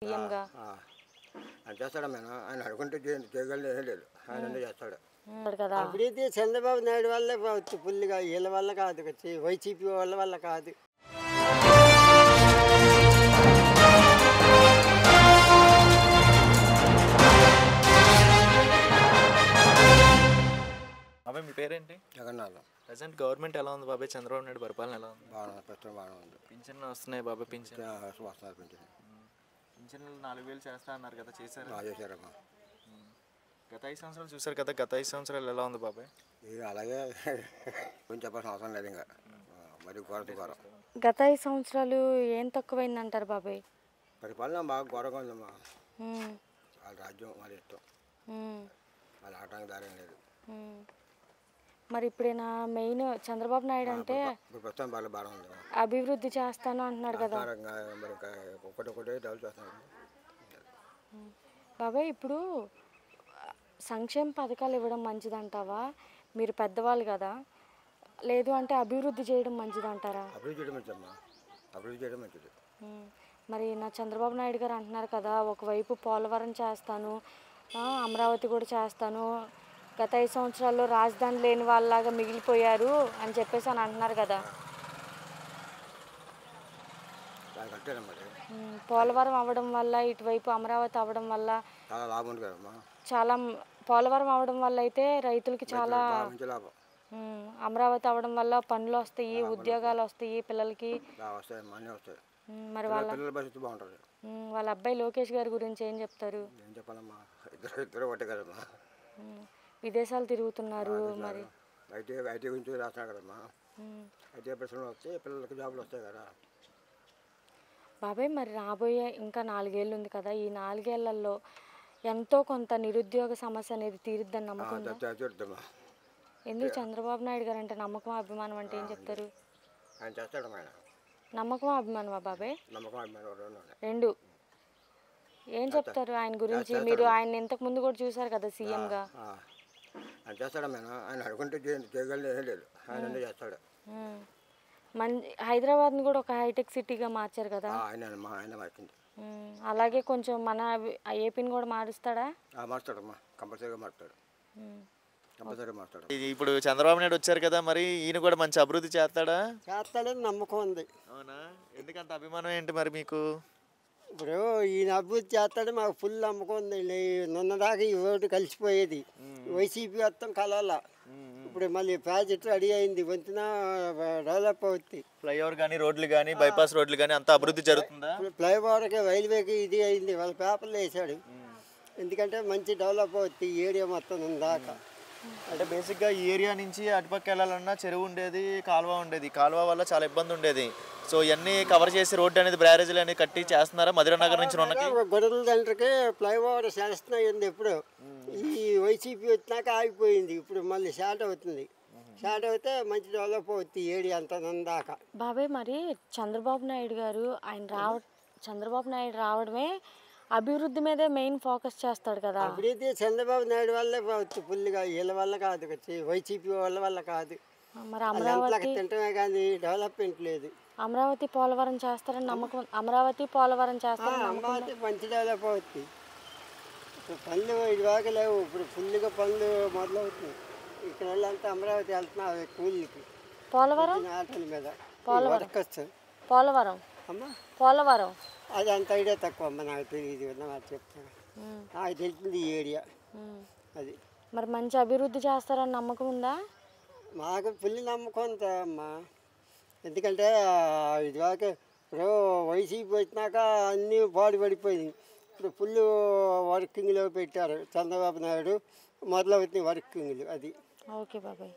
సీఎంగా ఆయన చేస్తాడా మేడం ఆయన అడుగుంటే చేయగలిగిన ఏం లేదు ఆయన చేస్తాడు కదా. అప్పుడైతే చంద్రబాబు నాయుడు వల్లే కావచ్చు ఫుల్గా, వీళ్ళ వల్ల కాదు, వైసీపీ వాళ్ళ వల్ల కాదు. బాబాయ్ మీ పేరేంటి? జగన్నాథం. ప్రజెంట్ గవర్నమెంట్ ఎలా ఉంది బాబాయ్? చంద్రబాబు నాయుడు పరిపాలన ఎలా ఉంది? బాగా ప్రస్తుతం బాగానే ఉంది. పింఛన్లు వస్తున్నాయి బాబాయ్? వస్తున్నారు పింఛన్లు 4,000 చేస్తా అన్నారు కదా, చేశారు? బాగా చేశారమ్మా. గత 5 సంవత్సరాలు చూసారు కదా, గత 5 సంవత్సరాలు ఎలా ఉంది బాబాయ్? ఇది అలాగే కొంచెం చెప్పాల్సిన అవసరం లేదు ఇంకా, మరి ఘోరం. గత 5 సంవత్సరాలు ఏం తక్కువైంది అంటారు బాబాయ్? పరిపాలన బాగా ఘోరంగా ఉందమ్మా. వాళ్ళ రాజ్యం వాళ్ళ ఇష్టం, వాళ్ళ ఆటడానికి దారి లేదు. మరి ఇప్పుడైనా మెయిన్ చంద్రబాబు నాయుడు అంటే ప్రస్తుతం బాగా బాగా ఉంది. అభివృద్ధి చేస్తాను అంటున్నాడు కదా మరి ఒకటి డెవలప్ చేస్తున్నారు బాబాయ్. ఇప్పుడు సంక్షేమ పథకాలు ఇవ్వడం మంచిదంటావా? మీరు పెద్దవాళ్ళు కదా, లేదు అంటే అభివృద్ధి చేయడం మంచిదంటారా? అభివృద్ధి చేయడం మంచిదమ్మా, అభివృద్ధి చేయడం మంచిది. మరి నా చంద్రబాబు నాయుడు గారు అంటున్నారు కదా, ఒకవైపు పోలవరం చేస్తాను, అమరావతి కూడా చేస్తాను, గత 5 సంవత్సరాల్లో రాజధాని లేని వాళ్ళలాగా మిగిలిపోయారు అని చెప్పేసి అని అంటున్నారు కదా. పోలవరం అవ్వడం వల్ల, ఇటువైపు అమరావతి అవ్వడం వల్ల చాలా లాభం ఉంది కదమ్మా. చాలా పోలవరం అవ్వడం వల్ల అయితే రైతులకి చాలా, అమరావతి అవ్వడం వల్ల పనులు వస్తాయి, ఉద్యోగాలు వస్తాయి పిల్లలకి. మరి వాళ్ళ అబ్బాయి లోకేష్ గారి గురించి ఏం చెప్తారు? విదేశాలు తిరుగుతున్నారు, మరి ఐటీ గురించి రాస్తున్నారు కదమ్మా. ఐటీ పరిశ్రమలు వస్తే పిల్లలకి జాబులు వస్తాయి కదా బాబాయ్. మరి రాబోయే ఇంకా 4 ఏళ్ళు ఉంది కదా, ఈ 4 ఏళ్లలో ఎంతో కొంత నిరుద్యోగ సమస్య అనేది తీరుద్దని నమ్మకం. ఎందుకు చంద్రబాబు నాయుడు గారు అంటే నమ్మకం అభిమానం అంటే ఏం చెప్తారు? నమ్మకం అభిమానమా బాబాయ్? రెండు. ఏం చెప్తారు ఆయన గురించి? మీరు ఆయన ఇంతకు ముందు కూడా చూసారు కదా సీఎంగా. ఆయన చేస్తాడా మేడం ఆయన అడుగుంటే చేయగలిగిన ఏం లేదు ఆయన చేస్తాడు. హైదరాబాద్ని కూడా ఒక హైటెక్ సిటీగా మార్చారు కదా ఆయన మార్చింది. అలాగే కొంచెం మన ఏపీని కూడా మారుస్తాడా? మారుతాడమ్మా, కంపల్సరీగా మారుతాడు. ఇప్పుడు చంద్రబాబు నాయుడు వచ్చారు కదా, మరి ఈయన కూడా మంచి అభివృద్ధి చేస్తాడని నమ్మకం ఉంది. అవునా? ఎందుకంత అభిమానం ఏంటి మరి మీకు? ఇప్పుడు ఈయన అభివృద్ధి చేస్తాడు, మాకు ఫుల్ నమ్మకం ఉంది. నిన్నదాకా ఈ ఓటు కలిసిపోయేది, వైసీపీ మొత్తం కలవాల. ఇప్పుడు మళ్ళీ ప్రాజెక్ట్ రెడీ అయింది, వంతున డెవలప్ అవుతుంది. ఫ్లైఓవర్ కానీ, రోడ్లు కానీ, బైపాస్ రోడ్లు కానీ అంతా అభివృద్ధి జరుగుతుందా? ఫ్లైఓవర్కి, రైల్వేకి ఇది అయింది, వాళ్ళ పేపర్లు వేసాడు. ఎందుకంటే మంచి డెవలప్ అవుతుంది ఈ ఏరియా మొత్తం దాకా. అంటే బేసిక్గా ఈ ఏరియా నుంచి అటుపక్క వెళ్ళాలన్నా చెరువు ఉండేది, కాలువ ఉండేది. కాలువ వల్ల చాలా ఇబ్బంది ఉండేది. సో ఇవన్నీ కవర్ చేసి రోడ్డు అనేది, బ్యారేజీలు అనేది కట్టి చేస్తున్నారా? మధురా నగర్ నుంచి గొడవల దండ్రకి ఫ్లైఓవర్ చేస్తున్నాయింది. ఇప్పుడు ఈ వైసీపీ వచ్చినాక ఆగిపోయింది, ఇప్పుడు మళ్ళీ స్టార్ట్ అవుతుంది. స్టార్ట్ అవుతే మంచి డెవలప్ అవుతుంది ఏరియా అంతా దాకా. బాబాయ్ మరి చంద్రబాబు నాయుడు గారు చంద్రబాబు నాయుడు రావడమే అభివృద్ధి మీదే మెయిన్ ఫోకస్ చేస్తాడు కదా. అప్పుడైతే చంద్రబాబు నాయుడు వల్లే కావచ్చు ఫుల్గా, వీళ్ళ వల్ల కాదు, వైసీపీ వాళ్ళ కాదు. మరి అమరావతి తింటమే కానీ డెవలప్మెంట్ లేదు. అమరావతి పోలవరం చేస్తారని నమ్మకం. అమరావతి మంచి డెవలప్ అవుతుంది. ఇప్పుడు పనులు ఇదివరకు లేవు, ఇప్పుడు ఫుల్గా పనులు మొదలవుతుంది. ఇక్కడ వాళ్ళంతా అమరావతి వెళ్తున్నారు కూలీకి. పోలవరం ఆటల మీద పోలవరం అమ్మా, పోలవరం అది అంత ఐడియా తక్కువ అమ్మ, నాకు తెలియదు. చెప్తాను, నాకు తెలిసింది ఈ ఏరియా అది. మరి మంచి అభివృద్ధి చేస్తారని నమ్మకం ఉందా? మాకు ఫుల్ నమ్మకం ఉందా అమ్మా. ఎందుకంటే ఇదివరకు ఇప్పుడు వైసీపీ వచ్చినాక అన్నీ పడిపోయింది. ఇప్పుడు ఫుల్ వర్కింగ్లో పెట్టారు చంద్రబాబు నాయుడు, మొదలవుతుంది వర్కింగ్లు అది. ఓకే బాబాయ్.